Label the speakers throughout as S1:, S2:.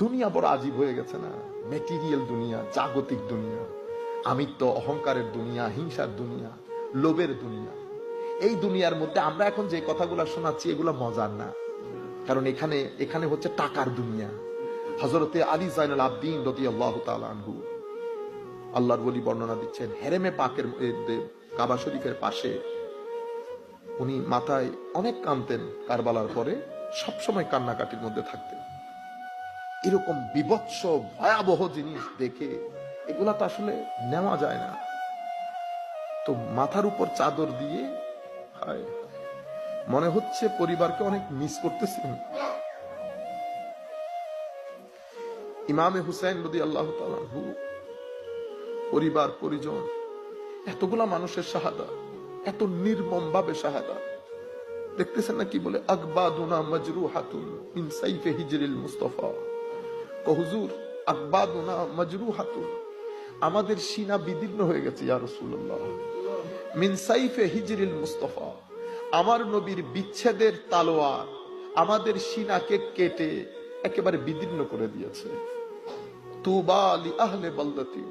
S1: দুনিয়া বড় আজীব হয়ে গেছে না, মেটেরিয়াল দুনিয়া, জাগতিক দুনিয়া, আমিত্ব অহংকারের দুনিয়া, হিংসার দুনিয়া, লোভের দুনিয়া। এই দুনিয়ার মধ্যে আমরা এখন যে কথাগুলো শোনাচ্ছি এগুলো মজার না, কারণ এখানে এখানে হচ্ছে টাকার দুনিয়া। হযরতে আলী যায়নুল আবদিন রাদিয়াল্লাহু তাআলা আনহু আল্লাহর ওলি বর্ণনা দিচ্ছেন, হেরেমে পাকের কাবা শরীফের পাশে উনি মাথায় অনেক কাঁদতেন, কারবালার পরে সবসময় কান্নাকাটির মধ্যে থাকতেন। এরকম বিভৎস ভয়াবহ জিনিস দেখে এগুলা তো আসলে নেওয়া যায় না। তো মাথার উপর চাদর দিয়ে হায়, মনে হচ্ছে পরিবারকে অনেক মিস করতেছেন। ইমামে হুসাইন রাদিয়াল্লাহু তাআলা আনহু, পরিবার পরিজন, এতগুলা মানুষের শাহাদা, এত নির্মম ভাবে শাহাদা। দেখতেছেন না কি বলে, আকবাদুনা মাজরুহাতুন মিন সাইফে হিজরিল মুস্তাফা। হুজুর, আকবাদুনা মাজরুহাতুন, আমাদের সিনা বিদীর্ণ হয়ে গেছে ইয়া রাসূলুল্লাহ। মিন সাইফে হিজরিল মুস্তাফা, আমার নবীর বিচ্ছেদের তালোয়ার আমাদের সিনাকে কেটে একেবারে বিদীর্ণ করে দিয়েছে। তুবা লি আহলে বালদাতি,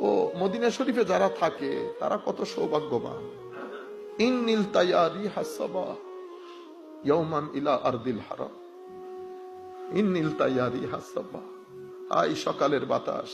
S1: ও মদিনা শরীফে যারা থাকে তারা কত সৌভাগ্যবান। ইন্নিল তায়ারি হাসাবা ইয়াওমান ইলা আরদিল হারাম, ইন্নিল তায়ারি হাসাবা, আই সকালের বাতাস